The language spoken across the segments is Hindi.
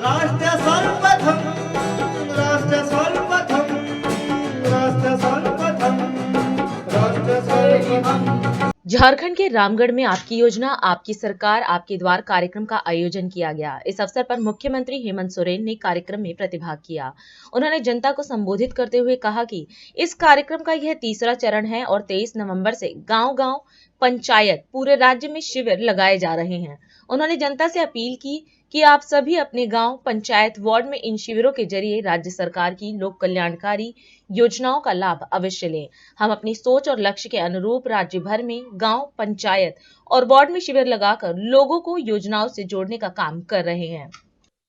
राष्ट्र सर्वप्रथम, राष्ट्र सर्वप्रथम, राष्ट्र सर्वप्रथम, राष्ट्र सर्वप्रथम। झारखंड के रामगढ़ में आपकी योजना आपकी सरकार आपके द्वार कार्यक्रम का आयोजन किया गया। इस अवसर पर मुख्यमंत्री हेमंत सोरेन ने कार्यक्रम में प्रतिभाग किया। उन्होंने जनता को संबोधित करते हुए कहा कि इस कार्यक्रम का यह तीसरा चरण है और 23 नवंबर से गांव-गांव, पंचायत, पूरे राज्य में शिविर लगाए जा रहे हैं। उन्होंने जनता से अपील की कि आप सभी अपने गांव, पंचायत, वार्ड में इन शिविरों के जरिए राज्य सरकार की लोक कल्याणकारी योजनाओं का लाभ अवश्य लें। हम अपनी सोच और लक्ष्य के अनुरूप राज्य भर में गांव, पंचायत और वार्ड में शिविर लगाकर लोगों को योजनाओं से जोड़ने का काम कर रहे हैं।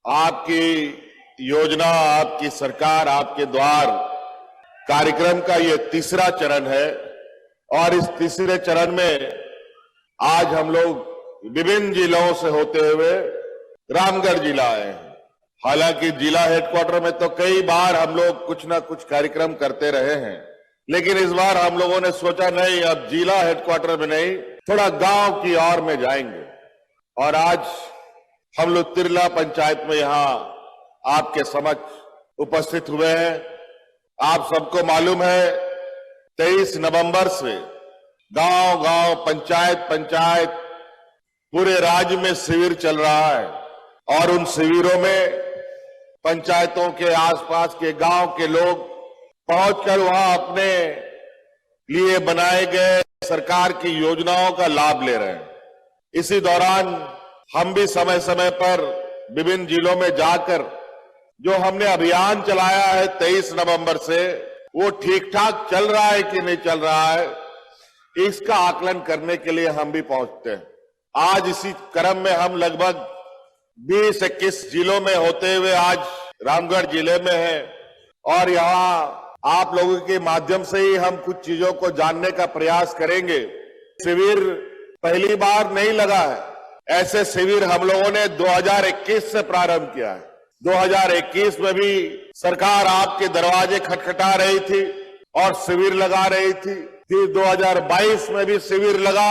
आपकी योजना, आपकी सरकार, आपके द्वार कार्यक्रम का ये तीसरा चरण है और इस तीसरे चरण में आज हम लोग विभिन्न जिलों से होते हुए रामगढ़ जिला आए हैं। हालांकि जिला हेडक्वार्टर में तो कई बार हम लोग कुछ ना कुछ कार्यक्रम करते रहे हैं, लेकिन इस बार हम लोगों ने सोचा नहीं, अब जिला हेडक्वार्टर में नहीं, थोड़ा गांव की ओर में जाएंगे। और आज हम लोग तिरला पंचायत में यहां आपके समक्ष उपस्थित हुए हैं। आप सबको मालूम है 23 नवंबर से गांव गांव, पंचायत पंचायत, पूरे राज्य में शिविर चल रहा है और उन शिविरों में पंचायतों के आसपास के गांव के लोग पहुंचकर वहां अपने लिए बनाए गए सरकार की योजनाओं का लाभ ले रहे हैं। इसी दौरान हम भी समय समय पर विभिन्न जिलों में जाकर जो हमने अभियान चलाया है 23 नवंबर से, वो ठीक ठाक चल रहा है कि नहीं चल रहा है, इसका आकलन करने के लिए हम भी पहुंचते हैं। आज इसी क्रम में हम लगभग 20-21 जिलों में होते हुए आज रामगढ़ जिले में हैं और यहाँ आप लोगों के माध्यम से ही हम कुछ चीजों को जानने का प्रयास करेंगे। शिविर पहली बार नहीं लगा है, ऐसे शिविर हम लोगों ने 2021 से प्रारंभ किया है। 2021 में भी सरकार आपके दरवाजे खटखटा रही थी और शिविर लगा रही थी। फिर 2022 में भी शिविर लगा,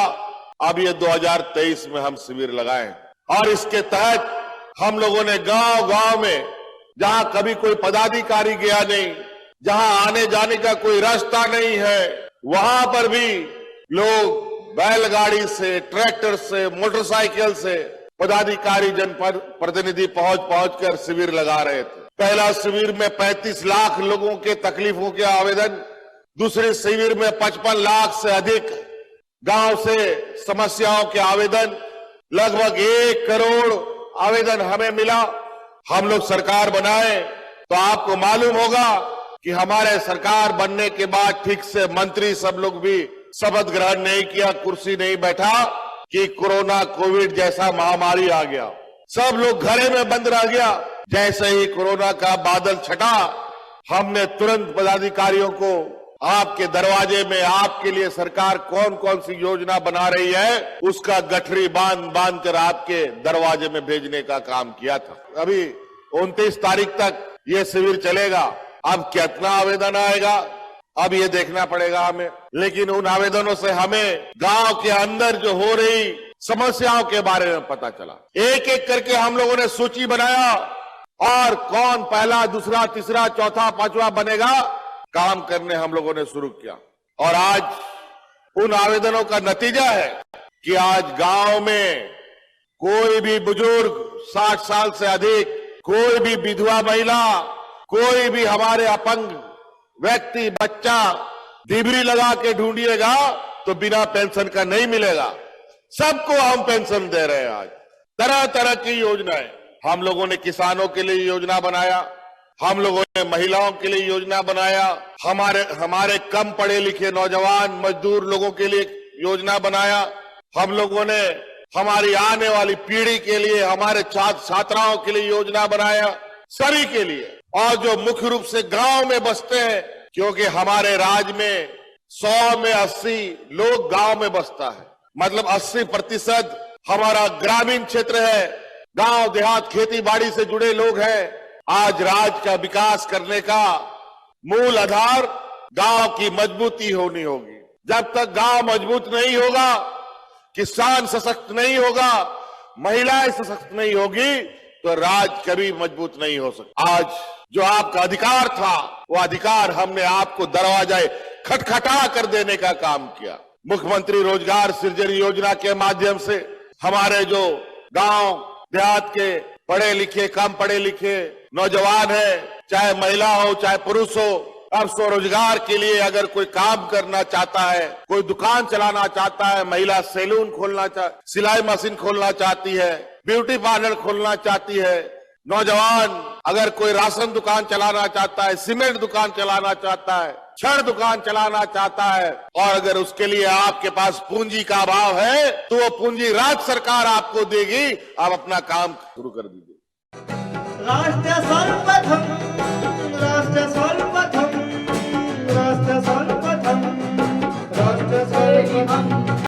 अब ये 2023 में हम शिविर लगाए और इसके तहत हम लोगों ने गांव गांव में, जहां कभी कोई पदाधिकारी गया नहीं, जहां आने जाने का कोई रास्ता नहीं है, वहां पर भी लोग बैलगाड़ी से, ट्रैक्टर से, मोटरसाइकिल से पदाधिकारी, जनपद प्रतिनिधि पहुंच कर शिविर लगा रहे थे। पहला शिविर में 35 लाख लोगों के तकलीफों के आवेदन, दूसरे शिविर में 55 लाख से अधिक गांव से समस्याओं के आवेदन, लगभग 1 करोड़ आवेदन हमें मिला। हम लोग सरकार बनाए तो आपको मालूम होगा कि हमारे सरकार बनने के बाद ठीक से मंत्री सब लोग भी शपथ ग्रहण नहीं किया, कुर्सी नहीं बैठा कि कोरोना कोविड जैसा महामारी आ गया, सब लोग घरे में बंद रह गया। जैसे ही कोरोना का बादल छटा, हमने तुरंत पदाधिकारियों को आपके दरवाजे में आपके लिए सरकार कौन कौन सी योजना बना रही है उसका गठरी बांध कर आपके दरवाजे में भेजने का काम किया था। अभी 29 तारीख तक ये शिविर चलेगा। अब कितना आवेदन आएगा अब ये देखना पड़ेगा हमें, लेकिन उन आवेदनों से हमें गांव के अंदर जो हो रही समस्याओं के बारे में पता चला। एक एक करके हम लोगों ने सूची बनाया और कौन पहला, दूसरा, तीसरा, चौथा, पांचवा बनेगा, काम करने हम लोगों ने शुरू किया। और आज उन आवेदनों का नतीजा है कि आज गांव में कोई भी बुजुर्ग 60 साल से अधिक, कोई भी विधवा महिला, कोई भी हमारे अपंग व्यक्ति, बच्चा डिबरी लगा के ढूंढिएगा तो बिना पेंशन का नहीं मिलेगा। सबको हम पेंशन दे रहे हैं। आज तरह तरह की योजनाएं, हम लोगों ने किसानों के लिए योजना बनाया, हम लोगों ने महिलाओं के लिए योजना बनाया, हमारे कम पढ़े लिखे नौजवान मजदूर लोगों के लिए योजना बनाया, हम लोगों ने हमारी आने वाली पीढ़ी के लिए, हमारे छात्र छात्राओं के लिए योजना बनाया, सभी के लिए। और जो मुख्य रूप से गांव में बसते हैं, क्योंकि हमारे राज्य में 100 में 80 लोग गांव में बसता है, मतलब 80% हमारा ग्रामीण क्षेत्र है, गांव देहात खेती बाड़ी से जुड़े लोग हैं। आज राज्य का विकास करने का मूल आधार गांव की मजबूती होनी होगी। जब तक गांव मजबूत नहीं होगा, किसान सशक्त नहीं होगा, महिलाएं सशक्त नहीं होगी, तो राज कभी मजबूत नहीं हो सकता। आज जो आपका अधिकार था, वो अधिकार हमने आपको दरवाजा खटखटा कर देने का काम किया। मुख्यमंत्री रोजगार सृजन योजना के माध्यम से हमारे जो गांव देहात के पढ़े लिखे, कम पढ़े लिखे नौजवान है, चाहे महिला हो चाहे पुरुष हो, अब स्वरोजगार के लिए अगर कोई काम करना चाहता है, कोई दुकान चलाना चाहता है, महिला सैलून खोलना सिलाई मशीन खोलना चाहती है, ब्यूटी पार्लर खोलना चाहती है, नौजवान अगर कोई राशन दुकान चलाना चाहता है, सीमेंट दुकान चलाना चाहता है, छड़ दुकान चलाना चाहता है, और अगर उसके लिए आपके पास पूंजी का अभाव है तो वो पूंजी राज्य सरकार आपको देगी। आप अपना काम शुरू कर दीजिए। राष्ट्र सर्वप्रथम, राष्ट्र सर्वप्रथम, राष्ट्र सर्वप्रथम, राष्ट्र सर्वप्रथम।